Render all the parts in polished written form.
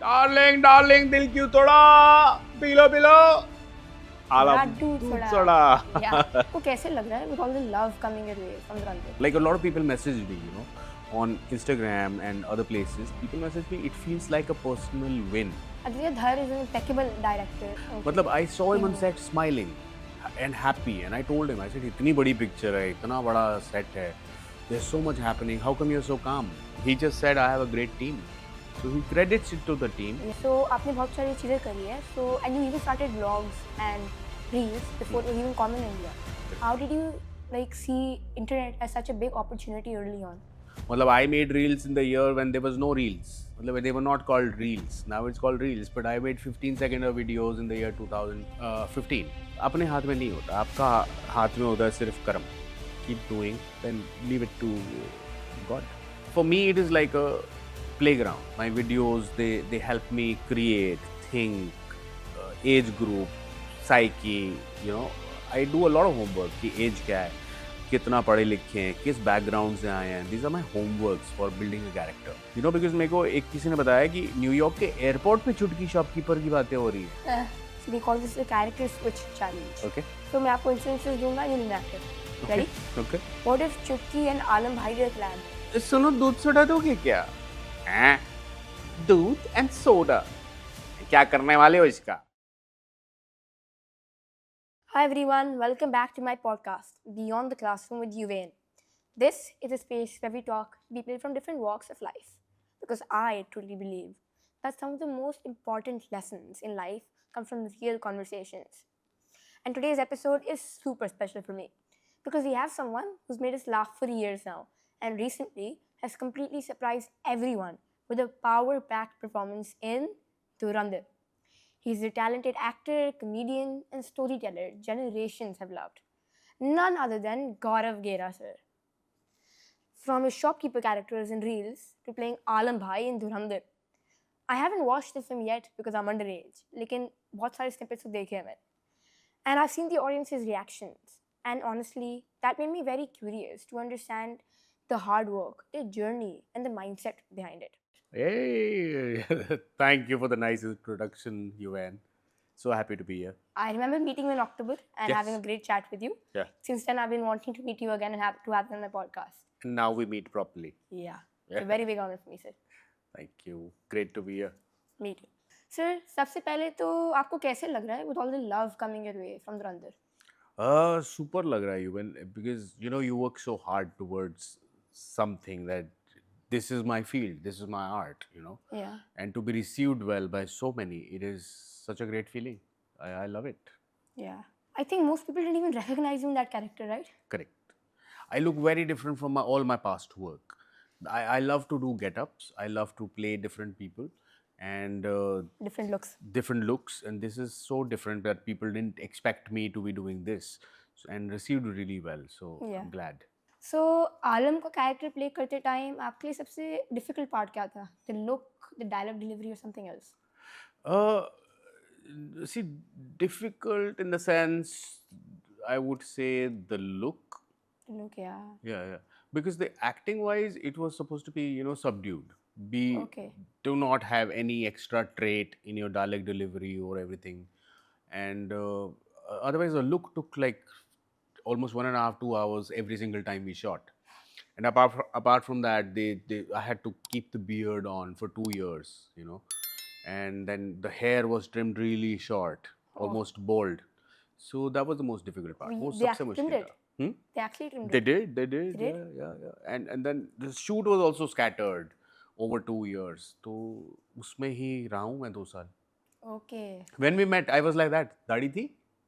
Darling darling दिल क्यों तोड़ा पीलो पीलो आलम दूध दूध सोडा। Soda Yeah. को कैसे लग रहा है with all the love coming your way from Ranveer? like a lot of people message me on Instagram and other places people message me it feels like a personal win Aditya Dhar is an impeccable director. मतलब I saw him on set smiling and happy and I told him I said इतनी बड़ी picture है इतना बड़ा set है there's so much happening how come you're so calm he just said I have a great team so he credits it to the team So आपने बहुत सारी चीज़ें करी है. So and you even started vlogs and reels before it was even common in India. How did you like see internet as such a big opportunity early on? मतलब I made reels in the year when there was no reels मतलब they were not called reels now it's called reels but I made 15-second videos in the year 2015 अपने हाथ में नहीं होता आपका हाथ में होता है सिर्फ कर्म keep doing then leave it to God for me it is like a playground my videos they help me create think age group psyche I do a lot of homework कि age क्या है कितना पढ़े लिखे हैं किस background से आए हैं these are my homeworks for building a character because मेरे को एक किसी ने बताया कि न्यूयॉर्क के एयरपोर्ट पे चुटकी शॉपकीपर की बातें हो रही है So we call this the character switch challenge. Okay So मैं आपको instances दूंगा, you will enact it. Ready? Okay What if Chutki and Alam Bhai did a collab? सुनो दूध सोडा दोगे क्या हैं दूध एंड सोडा क्या करने वाले हो इसका Hi everyone, welcome back to my podcast, Beyond the Classroom with Yuvain. This is a space where we talk to people from different walks of life because I truly believe that some of the most important lessons in life come from real conversations. And today's episode is super special for me because we have someone who's made us laugh for years now and recently has completely surprised everyone with a power-packed performance in Dhurandhar. He's a talented actor, comedian, and storyteller generations have loved. None other than Gaurav Gera sir. From his shopkeeper characters in Reels to playing Alam Bhai in Dhurandhar. I haven't watched the film yet because I'm underage, लेकिन बहुत सारे snippets तो देखे हैं मैंने. And I've seen the audience's reactions. And honestly, that made me very curious to understand the hard work, the journey, and the mindset behind it. Hey, thank you for the nice introduction, Yuvan. So happy to be here. I remember meeting you in October and Yes. having a great chat with you. Yeah. Since then, I've been wanting to meet you again and have you on my podcast. And now we meet properly. Yeah. Yeah. It's a very big honor for me, sir. Thank you. Great to be here. Me too. Sir, सबसे पहले तो आपको कैसे लग रहा है with all the love coming your way from Dhurandhar? Super लग रहा है Yuvan because you work so hard towards something that this is my field, this is my art, Yeah. and to be received well by so many, it is such a great feeling. I love it. Yeah. I think most people didn't even recognize you in that character, right? Correct. I look very different from all my past work. I love to do get-ups. I love to play different people and Different looks. different looks. And this is so different that people didn't expect me to be doing this and received really well. So Yeah. I'm glad. So, आलम का character play करते time आपके लिए सबसे difficult part क्या था? The look, the dialogue delivery or something else? Uh, see, difficult in the sense, I would say the look. The look, yeah. Yeah. Because the acting wise, it was supposed to be, subdued. Okay. Do not have any extra trait in your dialect delivery or everything. And otherwise, the look took like almost 1.5, 2 hours every single time we shot. And apart from that, I had to keep the beard on for 2 years, and then the hair was trimmed really short, almost bald. So that was the most difficult part. वो They सबसे actually मुश्किल trimmed it. था. Hmm? They actually trimmed They it. did. They did? Yeah. And then the shoot was also scattered over 2 years. तो उसमें ही रहा हूँ मैं 2 साल. Okay. When we met, I was like that. दाढ़ी थी,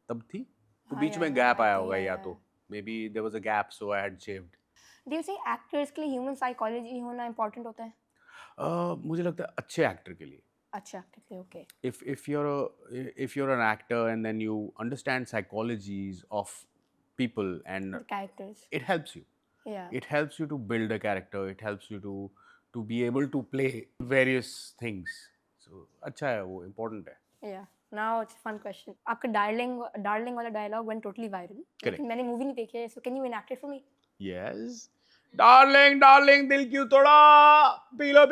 तब थी. तो हाँ, बीच yeah, में yeah, gap I आया think, होगा yeah, या yeah. तो. Maybe there was a gap, so I had shaved. Do you think actors के लिए human psychology होना important होता है? मुझे लगता है अच्छे एक्टर के लिए. अच्छा actor के लिए okay. If you're an actor and then you understand psychologies of people and The characters. it helps you. Yeah. It helps you to build a character. It helps you to be able to play various things. So अच्छा है वो important है. Yeah. Now it's a fun question. आपका darling वाला dialogue went totally viral. Correct. लेकिन मैंने movie नहीं देखी है, so can you enact it for me? Yes. Darling, darling, दिल क्यों तोड़ा? पी लो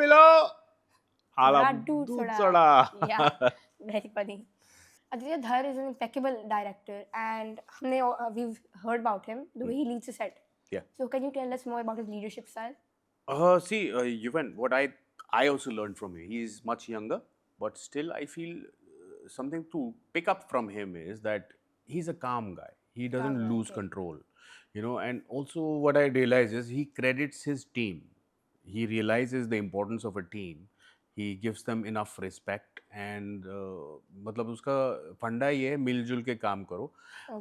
आला Laddu दूध Soda. Soda. Yeah, very funny. Aditya Dhar is an impeccable director, and we've heard about him, the way he leads a set. Yeah. So, can you tell us more about his leadership style? See, Yuvan, what I also learned from him. He is much younger, but still I feel something to pick up from him is that he's a calm guy. He doesn't guy, lose okay. control, And also, what I realize is he credits his team. He realizes the importance of a team. He gives them enough respect, and मतलब उसका फंडा ये है मिलजुल के काम करो.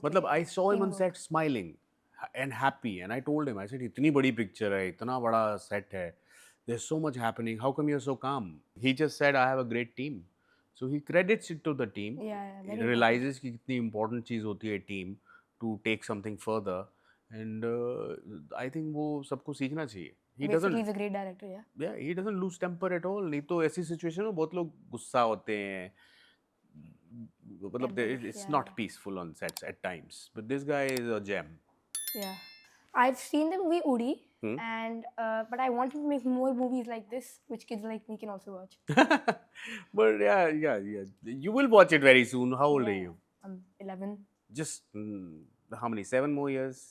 मतलब I saw him on Teamwork. set smiling and happy, and I told him, I said, इतनी बड़ी picture है, इतना बड़ा set है, there's so much happening, how come you're so calm? He just said, I have a great team. So he credits it to the team. Yeah, He very important. realizes कि कितनी important चीज़ होती है team to take something further, and I think वो सबको सीखना चाहिए. He Basically, doesn't he's a great director, yeah. yeah, he doesnn't lose temper at all. नहीं तो ऐसी सिचुएशन में बहुत लोग गुस्सा होते हैं. मतलब it's Yeah. not peaceful on sets at times. But this guy is a gem. Yeah. I've seen the movie Udi, and but I want him to make more movies like this, which kids like me can also watch. But yeah. You will watch it very soon. How old are you? I'm 11. Just how many? 7 more years?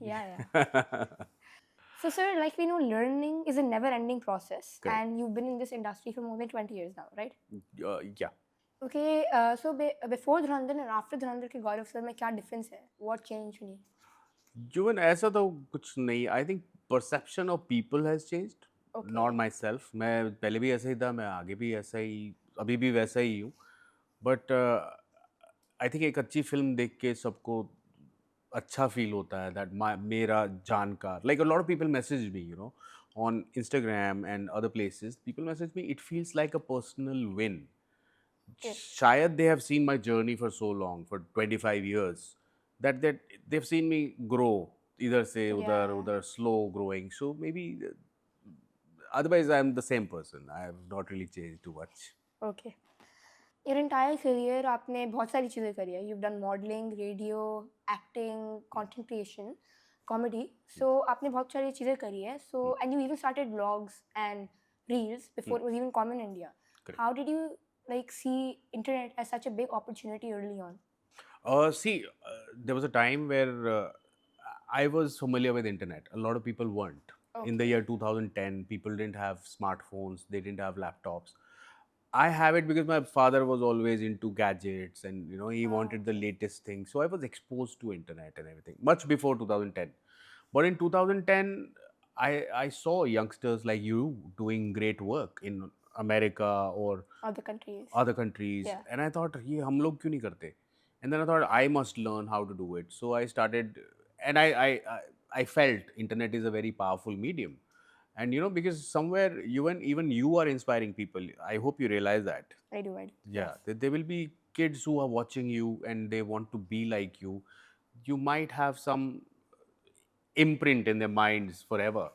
Yeah. So, sir, like we know, learning is a never-ending process, Correct. and you've been in this industry for more than 20 years now, right? Yeah. Okay. So, before Dhurandhar and after Dhurandhar के गौरव sir में क्या difference है? What changed in you? Juvan, ऐसा तो कुछ नहीं. I think perception of people has changed. Okay. Not myself. मैं पहले भी ऐसा ही था. मैं आगे भी ऐसा ही, अभी भी वैसा ही हूँ. But I think एक अच्छी फिल्म देख के सबको अच्छा फील होता है that मेरा जानकार, like a lot of people message me, on Instagram and other places. People message me, it feels like a personal win. शायद they have seen my journey for so long, for 25 years, that they've seen me grow, इधर से उधर उधर, slow growing. So maybe otherwise I'm the same person. I have not really changed too much. Okay. Your entire career आपने बहुत सारी चीज़ें करी है. You've done modeling, radio, acting, content creation, comedy. So आपने बहुत सारी चीज़ें करी है. So and you even started vlogs and reels before it was even common in India. Correct. How did you like see internet as such a big opportunity early on? See, there was a time where I was familiar with internet. A lot of people weren't. In the year 2010, people didn't have smartphones. They didn't have laptops. I have it because my father was always into gadgets, and he wanted the latest thing. So I was exposed to internet and everything much before 2010. But in 2010, I saw youngsters like you doing great work in America or other countries. Yeah. And I thought, ये हम लोग क्यों नहीं करते? And then I thought I must learn how to do it. So I started, and I felt internet is a very powerful medium. And because somewhere even you are inspiring people. I hope you realize that. I do. Yeah, there will be kids who are watching you and they want to be like you. You might have some imprint in their minds forever.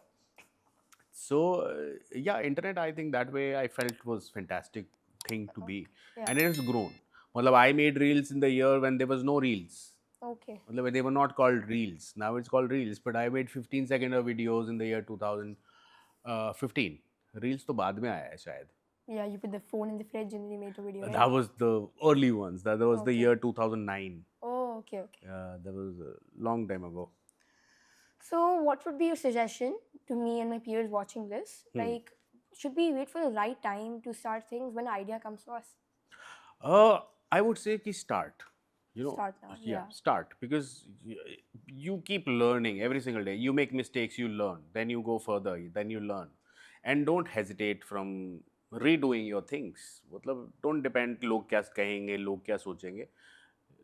So yeah, internet, I think that way I felt was fantastic thing to be. And it has grown. Well, I made reels in the year when there was no reels. Okay. Well, they were not called reels. Now it's called reels. But I made 15-second videos in the year 2015. Reels तो बाद में आया है शायद. Yeah, you put the phone in the fridge and then you made a video. Right? That was the early ones. That was the year 2009. Oh, okay. Yeah, that was a long time ago. So, what would be your suggestion to me and my peers watching this? Like, should we wait for the right time to start things when an idea comes to us? I would say ki start. Start now. Yeah. Start, because you keep learning every single day. You make mistakes, you learn. Then you go further, then you learn. And don't hesitate from redoing your things. मतलब don't depend लोग क्या कहेंगे, लोग क्या सोचेंगे.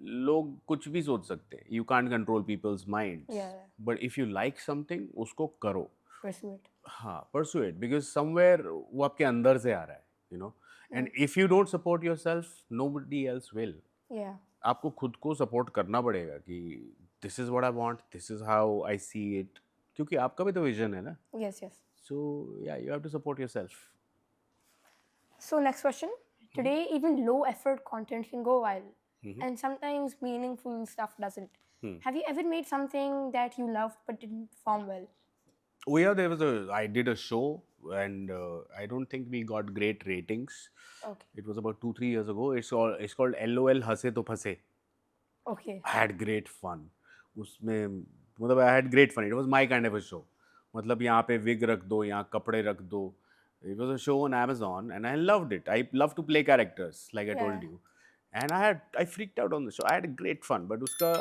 लोग कुछ भी सोच सकते हैं. You can't control people's minds. Yeah. But if you like something, उसको करो. Pursue it. हाँ, pursue it, because somewhere वो आपके अंदर से आ रहा है, And if you don't support yourself, nobody else will. Yeah. आपको खुद को support करना पड़ेगा कि this is what I want, this is how I see it. क्योंकि आपका भी तो vision है ना. Yes. So yeah, you have to support yourself. So next question. Today, even low effort content can go viral. And sometimes meaningful stuff doesn't. Have you ever made something that you loved but didn't perform well? Oh yeah, I did a show and I don't think we got great ratings. Okay. It was about 2-3 years ago. It's called LOL हंसे तो फंसे. Okay. I had great fun. उसमें मतलब I had great fun. It was my kind of a show. मतलब यहाँ पे wig रख दो, यहाँ कपड़े रख दो. It was a show on Amazon and I loved it. I love to play characters like I Yeah. told you. And I freaked out on the show. I had great fun. But उसका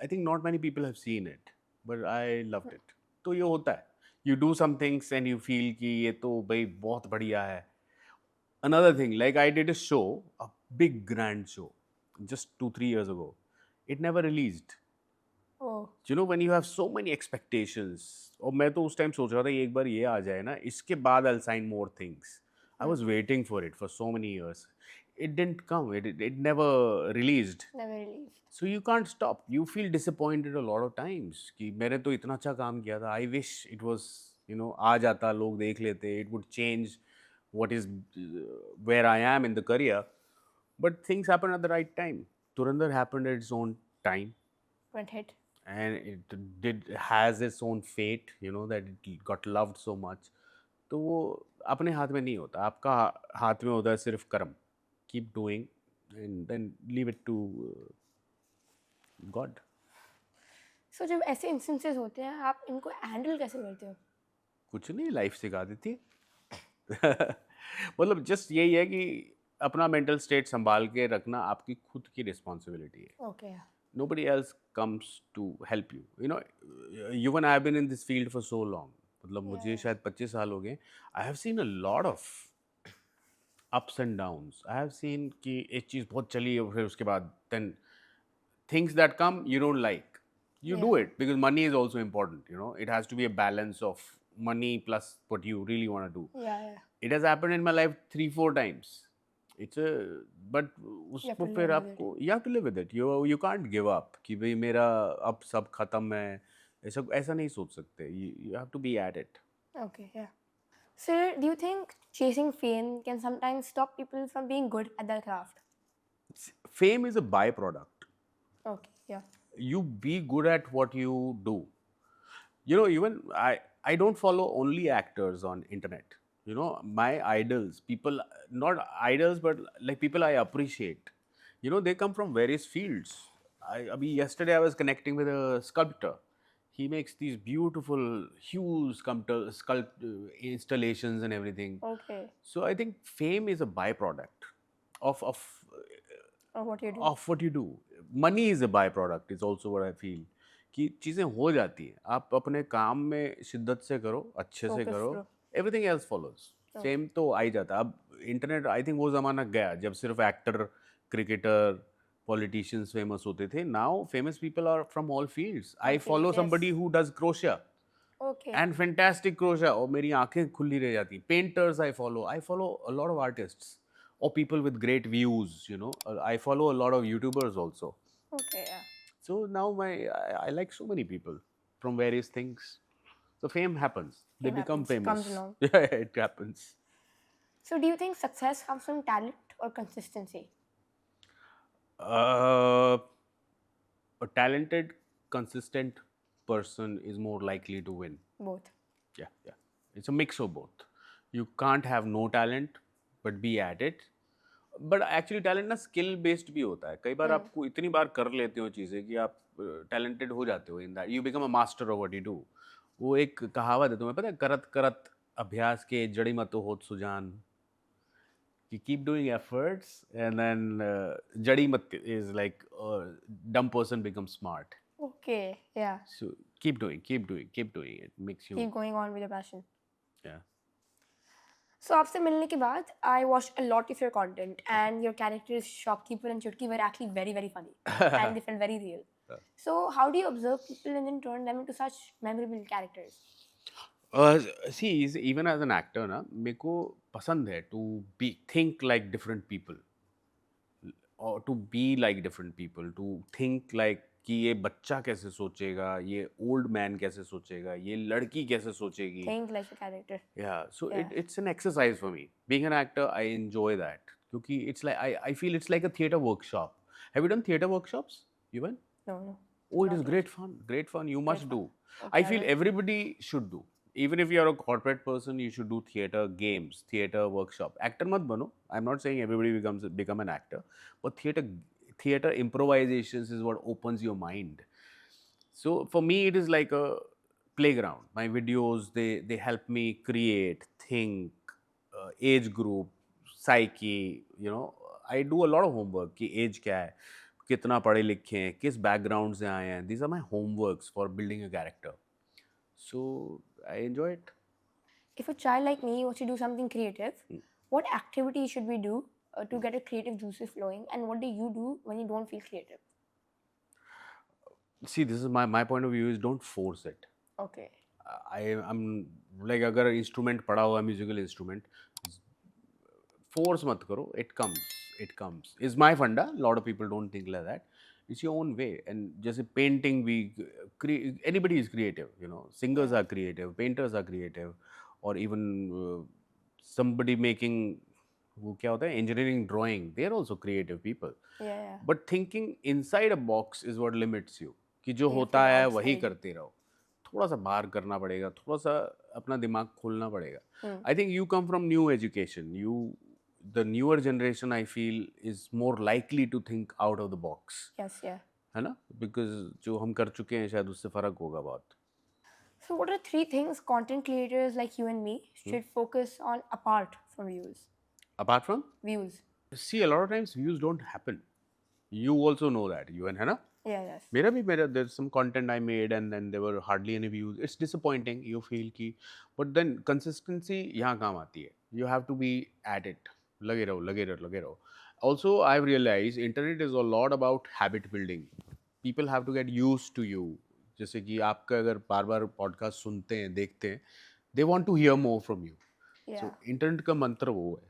I think not many people have seen it. But I loved it. तो ये होता है. You do some things and you feel कि ये तो भाई बहुत बढ़िया है. Another thing, like I did a show, a big grand show, just 2-3 years ago. It never released. Oh. You know, when you have so many expectations. और मैं तो उस टाइम सोच रहा था एक बार ये आ जाए ना, इसके बाद I'll sign more things. I was waiting for it for so many years. It didn't come. It never released. Never released. So you can't stop. You feel disappointed a lot of times कि मैंने तो इतना अच्छा काम किया था. I wish it was, you know, आ जाता, लोग देख लेते. It would change what is where I am in the career. But things happen at the right time. Turandar happened at its own time. Went hit. And it has its own fate, you know, that it got loved so much. तो वो अपने हाथ में नहीं होता. आपका हाथ में होता है सिर्फ कर्म. Keep doing and then leave it to God. So जब ऐसे instances होते हैं आप इनको handle कैसे करते हो? कुछ नहीं, लाइफ सिखा देती है. मतलब जस्ट यही है कि अपना मेंटल स्टेट संभाल के रखना आपकी खुद की रिस्पॉन्सिबिलिटी है. Okay. Nobody else comes to help you. You know, you and I have been in this field for so long. मतलब मुझे शायद 25 साल हो गए. I have seen a lot of ups and downs. I have seen कि एक चीज़ बहुत चली और फिर उसके बाद then things that come you don't like. You do it because money is also important. You know, it has to be a balance of money plus what you really want to do. Yeah, yeah. It has happened in my life 3-4 times. It's a but उसको to फिर live with आपको you have to live with it. You can't give up कि भाई मेरा अब सब खत्म है. ऐसा नहीं सोच सकते. You have to be at it. Okay, yeah. So, do you think chasing fame can sometimes stop people from being good at their craft? Fame is a byproduct. Okay, yeah. You be good at what you do. You know, even I don't follow only actors on internet. You know, my idols, people, not idols, but like people I appreciate. You know, they come from various fields. Yesterday I was connecting with a sculptor. He makes these beautiful, huge installations and everything. Okay. So I think fame is a byproduct of Or what you do? of what you do. Money is a byproduct. Is also what I feel. कि चीज़ें हो जाती हैं. आप अपने काम में शिद्दत से करो, अच्छे से Focus करो. करो. Everything else follows. फेम तो आ ही जाता. अब इंटरनेट आई थिंक वो ज़माना गया जब सिर्फ एक्टर, क्रिकेटर, पॉलिटिशियंस फेमस होते थे. Now famous people are from all fields. I follow somebody who does क्रोशिया Okay. एंड फैंटास्टिक क्रोशिया और मेरी आंखें खुली रह जाती. Painters I follow a lot of artists or people with great views, you know. I follow a lot of YouTubers also. Okay, yeah. So now I like so many people from various things. So fame happens. They Fame become happens, famous. comes along. Yeah, it happens. So, do you think success comes from talent or consistency? A talented, consistent person is more likely to win. Both. Yeah. It's a mix of both. You can't have no talent, but be at it. But actually talent ना skill based भी होता है. कई बार आपको इतनी बार कर लेते हो चीज़ें कि आप talented हो जाते हो in that. You become a master of what you do. वो एक कहावत है तुम्हें पता है, करत करत अभ्यास के जड़ी मत होत Sujan. You keep doing efforts and then जड़ी मत is like dumb person becomes smart. Okay, yeah. So keep doing it. Makes you Keep going on with your passion. yeah. So, आपसे मिलने के बाद I watched a lot of your content and your characters Shopkeeper and Chutki were actually very, very funny and they felt very real. So, how do you observe people and then turn them into such memorable characters? See, even as an actor ना मेरे को पसंद है to think like different people or to be like different people, to think like कि ये बच्चा कैसे सोचेगा, ये ओल्ड मैन कैसे सोचेगा, ये लड़की कैसे सोचेगी. Think like a character. Yeah, so Yeah. it's an exercise for me. Being an actor, I enjoy that. क्योंकि it's like I feel it's like a theater workshop. Have you done theater workshops, even? No. Oh, it is great fun. You must do. Okay, I I feel will. everybody should do. Even if you're a corporate person, you should do theater games, theater workshop. Actor mat bano. I'm not saying everybody become an actor, but theater improvisations is what opens your mind. So for me, it is like a playground. My videos, they help me create, think, age group, psyche. You know, I do a lot of homework. कि age क्या है, कितना पढ़े लिखे हैं, किस background से आए हैं. These are my homeworks for building a character. So I enjoy it. If a child like me wants to do something creative, what activity should we do to get a creative juices flowing? And what do you do when you don't feel creative? See, this is my point of view is don't force it. Okay. I'm like अगर instrument पढ़ा हुआ musical instrument force मत करो. It comes is my फंडा. Lot of people don't think like that. It's your own way. And जैसे painting भी, anybody is creative. You know, singers are creative, painters are creative, और even somebody making, वो क्या होता है, engineering, drawing, they are also creative people. Yeah, yeah. But thinking inside a box is what limits you. कि जो You have to होता go है वही outside. करते रहो. थोड़ा सा बाहर करना पड़ेगा, थोड़ा सा अपना दिमाग खोलना पड़ेगा. Hmm. I think you come from new education. The newer generation I feel is more likely to think out of the box. Yes, yeah. है ना? बिकॉज जो हम कर चुके हैं शायद उससे फर्क होगा बहुत. So, what are three things content creators like you and me should focus on apart from views? Apart from, Views. see, a lot of times views don't happen. You also know that, you, and है ना? Yeah, yes. मेरा there's some content I made and then there were hardly any views. It's disappointing. You feel कि, but then consistency यहाँ काम आती है. You have to be at it. लगे रहो, लगे रहो, लगे रहो. Also, I've realized internet is a lot about habit building. People have to get used to you. जैसे कि आपका अगर बार बार पॉडकास्ट सुनते हैं, देखते हैं, they want to hear more from you. Yeah. So internet का मंत्र वो है.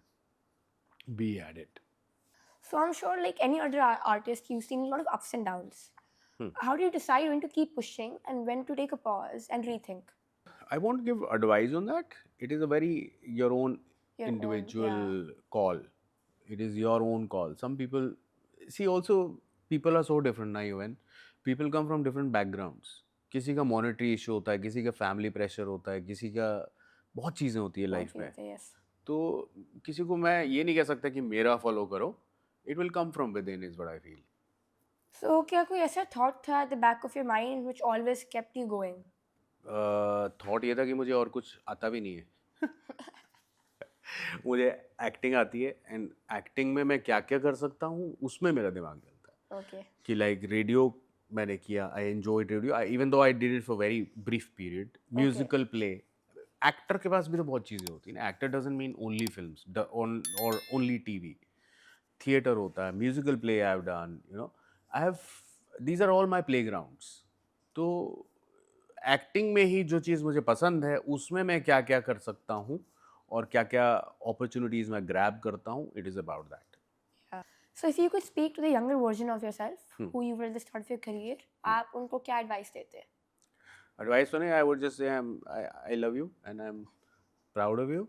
Be at it. So, I'm sure, like any other artist, you've seen a lot of ups and downs. How do you decide when to keep pushing and when to take a pause and rethink? I won't give advice on that. It is a very your own Your own, individual call. It is your own call. Some people see also people are so different now. Even people come from different backgrounds. किसी का monetary issue होता है, किसी का family pressure होता है, किसी का बहुत चीज़ें होती है लाइफ में. Yes. तो किसी को मैं ये नहीं कह सकता कि मेरा फॉलो करो. It will come from within is what I feel. So, क्या कोई ऐसा thought था at the back of your mind which always kept you going? Thought ये था कि मुझे और कुछ आता भी नहीं है. मुझे एक्टिंग आती है एंड एक्टिंग में मैं क्या क्या कर सकता हूँ उसमें मेरा दिमाग चलता है. Okay. कि लाइक रेडियो मैंने किया, I enjoyed radio even though I did it for very brief period. Musical play, actor के पास भी तो बहुत चीज़ें होती हैं ना. Actor doesn't mean only films और ओनली टीवी. थिएटर होता है, musical play I have done, you know, I have, these are all my playgrounds. तो एक्टिंग में ही जो चीज़ मुझे पसंद है उसमें मैं क्या क्या कर सकता हूँ और क्या क्या अपॉर्चुनिटीज़ मैं ग्रैब करता हूँ. It is about that. Yeah. So, if you could speak to the younger version of yourself, who you were at the start of your career, आप उनको क्या advice देते? Advice for me, I would just say I love you and I'm proud of you,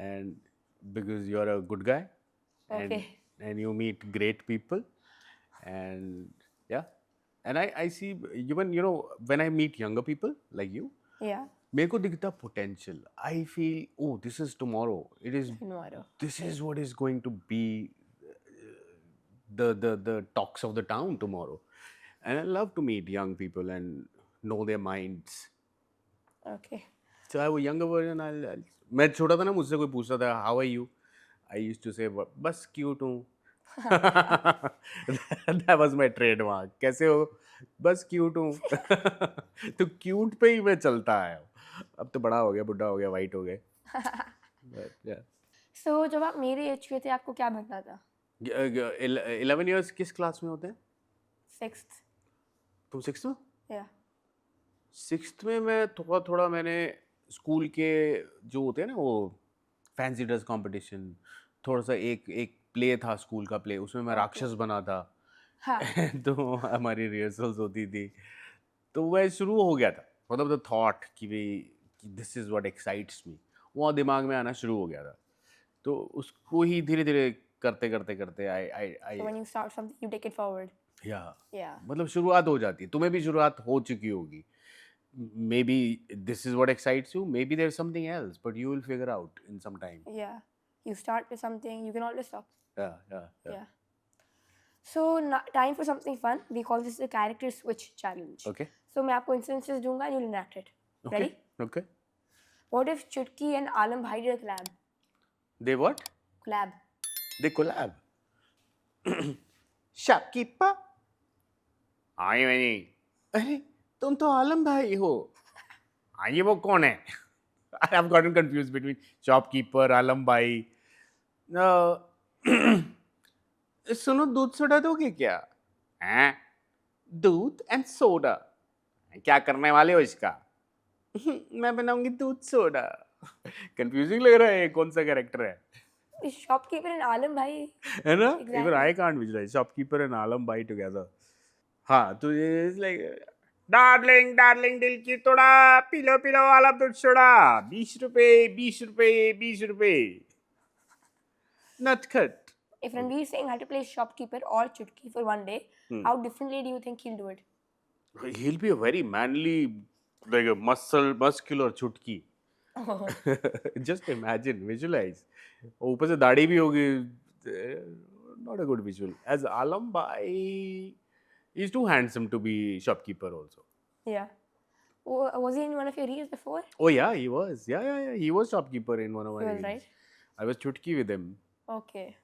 and because you're a good guy, and Okay. and you meet great people, and yeah, and I see even, you know, when I meet younger people like you, Yeah. मेरे को दिखता potential. I feel, oh, this is tomorrow. It is, Tomorrow. this is what is going to be the talks of the town tomorrow, and I love to meet young people and know their minds. Okay. So I have a younger version. मैं छोटा था ना, मुझसे कोई पूछता था how are you, I used to say बस cute हूँ. That was my trademark. कैसे हो? बस cute हूँ. तो cute पे ही मैं चलता आया हूँ. अब तो बड़ा हो गया, बुढ़ा हो गया, white हो गए. But yeah. So, जब आप मेरे एज के थे आपको क्या बनना था? 11 years किस क्लास में होते हैं? 6th. तुम 6th में? Yeah. 6th में मैं थोड़ा थोड़ा मैंने स्कूल के जो होते हैं ना वो फैंसी ड्रेस कंपटीशन, थोड़ा सा एक प्ले था, स्कूल का प्ले, उसमें मैं राक्षस बना था. हाँ. तो हमारी रिहर्सल्स होती थी, तो वह शुरू हो गया था. मतलब द थॉट कि भाई दिस इज़ व्हाट एक्साइट्स मी, वो दिमाग में आना शुरू हो गया था. तो उसको ही धीरे धीरे करते करते करते So, when you start something, you take it forward. या Yeah. मतलब शुरुआत हो जाती है. तुम्हें भी शुरुआत हो चुकी होगी maybe this is what excites you, maybe there's something else, but you will figure out in some time. Yeah. You start with something, you can always stop. Yeah. Yeah. So time for something fun. We call this the character switch challenge. Okay. So मैं आपको instances दूंगा and you'll enact it. Ready? Okay. What if Chutki and Alam Bhai did a collab? They what? Collab. They collab. Shopkeeper. आई मैंने, अरे तुम तो आलम भाई हो, ये वो कौन है? I have gotten confused between shopkeeper, आलम भाई. सुनो दूध सोडा दोगे क्या? हैं? दूध एंड सोडा? क्या करने वाले हो इसका? मैं बनाऊंगी दूध सोडा. कंफ्यूजिंग लग रहा है, ये कौन सा कैरेक्टर है? The shopkeeper and Alam Bhai. है ना? Exactly. Even I can't visualize shopkeeper and आलम भाई together. हाँ, तो ये is like डार्लिंग डार्लिंग दिल की तोड़ा, पिलो पिलो वाला दूध सोडा, 20 रुपए 20 रुपए 20 रुपए. Nutcut. If Ranveer Singh had to play shopkeeper or Chutki for one day, how differently do you think he'll do it? He'll be a very manly, like a muscular chutki. Just imagine, visualize. ऊपर से दाढ़ी भी होगी. Not a good visual. As Alam Bhai, he's too handsome to be shopkeeper also. Yeah. Was he in one of your reels before? Oh yeah, he was. Yeah. He was shopkeeper in one of my He was, reels. right? I was chutki with him. Okay.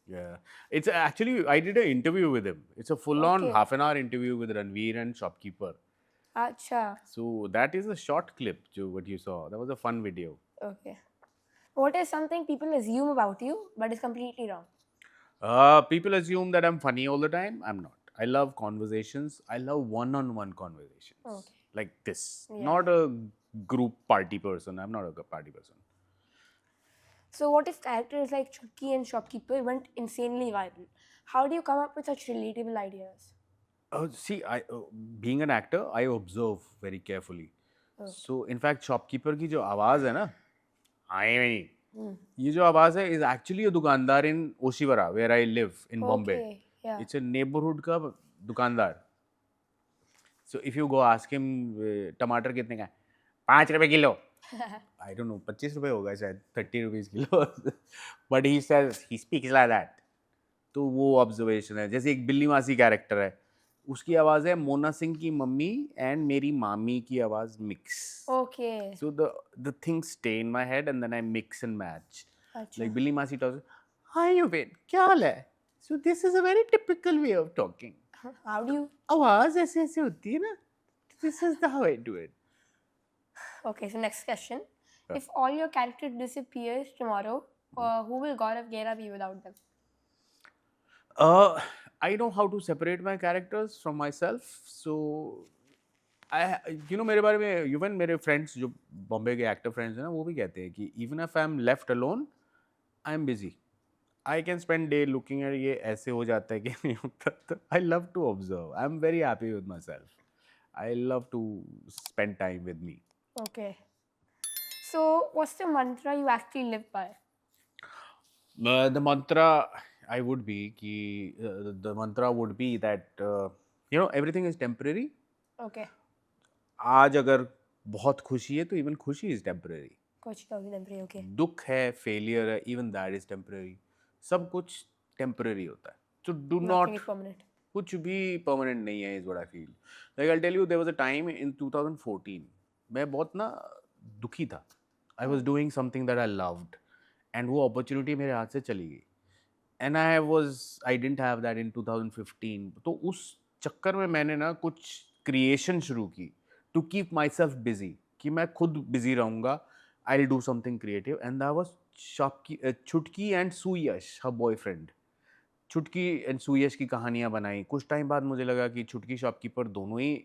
Yeah. It's actually, I did an interview with him. It's a full-on Okay. half-an-hour interview with Ranveer and shopkeeper. Acha. So that is a short clip, what you saw. That was a fun video. Okay. What is something people assume about you but is completely wrong? People assume that I'm funny all the time. I'm not. I love conversations. I love one-on-one conversations. Okay. Like this. Yeah. Not a group party person. I'm not a party person. So what if characters like Chutki and Shopkeeper went insanely viral? How do you come up with such relatable ideas? See, being an actor, I observe very carefully. So, in fact, shopkeeper की जो आवाज़ है ना, ये जो आवाज़ है is actually a दुकानदार in Oshiwara, where I live in Bombay. Okay, yeah. It's a neighborhood का दुकानदार. So if you go ask him, टमाटर कितने का है? 5 रुपए किलो. I don't know, 25 रुपए होगा शायद, 30 rupees kilo. But he says, he speaks like that. तो वो ऑब्जर्वेशन है. जैसे एक बिल्ली मासी कैरेक्टर है, उसकी आवाज़ है मोना सिंह की मम्मी एंड मेरी मामी की आवाज़ mix. Okay. So the things stay in my head and then I mix and match. Acha. Like Billy Masi talks, hi Yuvin, क्या हाल है? So this is a very typical way of talking. How do you? आवाज़ ऐसे ऐसे होती है ना. This is how I do it. Okay, so next question. If all your characters disappears tomorrow, who will Gaurav Gera be without them? I know how to separate my characters from myself. So मेरे बारे में even मेरे friends जो बॉम्बे के actor friends हैं ना, वो भी कहते हैं कि even if I am left alone, I am busy. I can spend day looking at ये ऐसे हो जाता है कि नहीं होता. तो I love to observe. I am very happy with myself. I love to spend time with me. Okay. So what's the mantra you actually live by? The mantra I would be the mantra would be that everything is temporary. Okay. आज अगर बहुत खुशी है तो even खुशी is temporary. कुछ का भी temporary. Okay. दुख है, फेलियर है, इवन दैट इज टेम्पररी. सब कुछ टेम्पररी होता है. So do Nothing not, is permanent. कुछ भी परमानेंट नहीं है, is what I feel. Like I tell you, there was a time in 2014 मैं बहुत ना दुखी था. I was doing something that I loved and वो अपॉर्चुनिटी मेरे हाथ से चली गई. And I didn't have that in 2015. तो उस चक्कर में मैंने ना कुछ क्रिएशन शुरू की to keep myself busy, कि मैं खुद बिजी रहूँगा. I will do something creative. And that was Chutki and Suyash, her boyfriend. Chutki and Suyash की कहानियाँ बनाई. कुछ टाइम बाद मुझे लगा कि चुटकी शॉपकीपर दोनों ही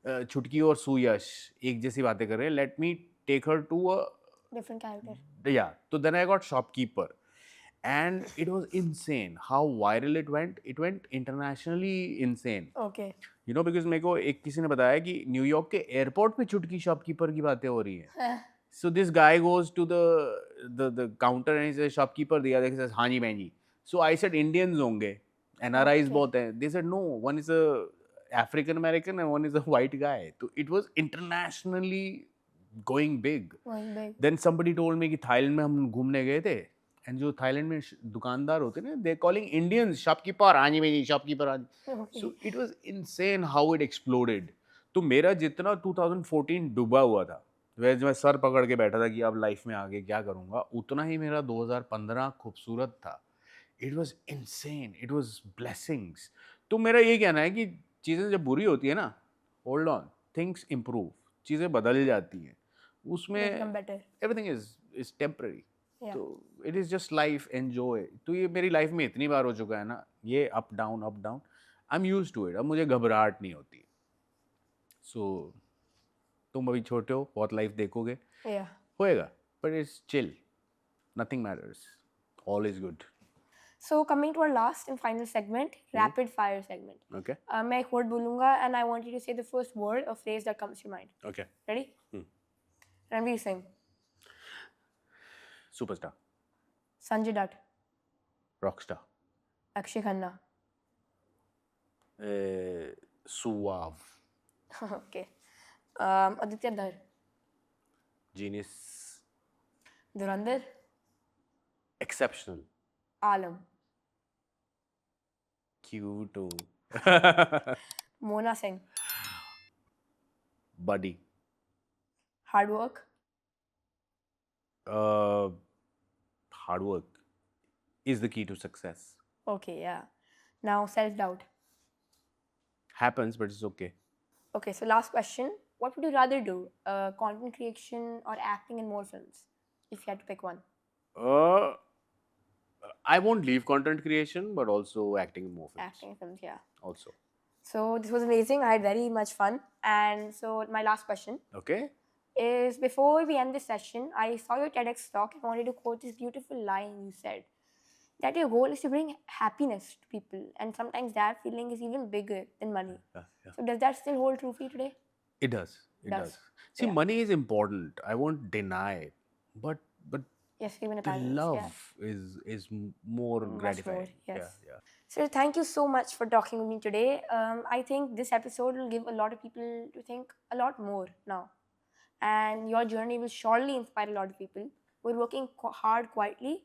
चुटकी और सुयश एक जैसी बातें कर रहे हैं. Let me take her to a Different character. yeah. So then I got shopkeeper and it was insane how viral it went. It went internationally insane. Okay. Because मेरे को एक किसी ने बताया कि न्यूयॉर्क के एयरपोर्ट पे चुटकी शॉपकीपर की बातें हो रही हैं. So this guy goes to the counter and he says shopkeeper. The other says हाँ जी बहन जी. So I said Indians होंगे, NRIs बहुत हैं. They said no, one is a African American and one is a white guy. So it was internationally going big. Going big. Then somebody told me कि Thailand में हम घूमने गए थे and जो थाईलैंड में दुकानदार होते हैं ना, they're calling Indians shopkeeper, आनी मेरी shopkeeper आनी. Okay. So it was insane how it exploded. तो मेरा जितना 2014 डूबा हुआ था, वैसे मैं सर पकड़ के बैठा था कि अब लाइफ में आगे क्या करूँगा, उतना ही मेरा 2015 खूबसूरत था. It was insane. It was blessings. तो मेरा ये कहना है कि चीज़ें जब बुरी होती है ना, hold on, things improve. चीज़ें बदल जाती हैं. उसमें Become better. everything is temporary. Yeah. तो it is just life, enjoy. तो ये मेरी लाइफ में इतनी बार हो चुका है ना, ये up down. I'm used to it. अब मुझे घबराहट नहीं होती. So तुम अभी छोटे हो, बहुत लाइफ देखोगे, Yeah. होएगा. But it's chill. Nothing matters. All is good. So coming to our last and final segment, rapid fire segment. Okay. मैं एक word बोलूँगा and I want you to say the first word or phrase that comes to your mind. Okay. Ready? Ranveer Singh, Superstar. Sanjay Dutt, Rockstar. Akshay Khanna. Suave. Okay. Aditya Dhar, Genius. Dhurandhar, Exceptional. Alam, Cute. Mona Singh, Buddy. hard work, Hard work is the key to success. okay, yeah. Now self-doubt. Happens, but it's okay. Okay, so last question. What would you rather do? Content creation or acting in more films? If you had to pick one. I won't leave content creation, but also acting in more films. Acting in films, yeah. Also. So this was amazing. I had very much fun. And so my last question Okay. is, before we end this session, I saw your TEDx talk and wanted to quote this beautiful line you said, that your goal is to bring happiness to people, and sometimes that feeling is even bigger than money. Yeah. So does that still hold true for you today? It does. It Does. does. See, Yeah. money is important. I won't deny it. But Yes, even a the balance. love is more Much gratifying. more, yes. Yeah. So thank you so much for talking with me today. I think this episode will give a lot of people to think a lot more now. And your journey will surely inspire a lot of people who are working hard quietly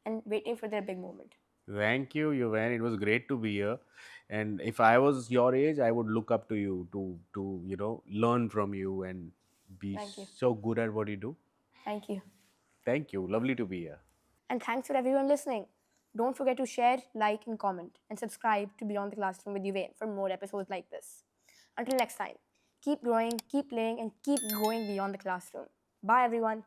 and waiting for their big moment. Thank you, Yuvan. It was great to be here. And if I was your age, I would look up to you to learn from you and be Thank you. so good at what you do. Thank you. Thank you. Lovely to be here. And thanks for everyone listening. Don't forget to share, like, and comment, and subscribe to Beyond the Classroom with Yuvain for more episodes like this. Until next time, keep growing, keep playing, and keep going beyond the classroom. Bye, everyone.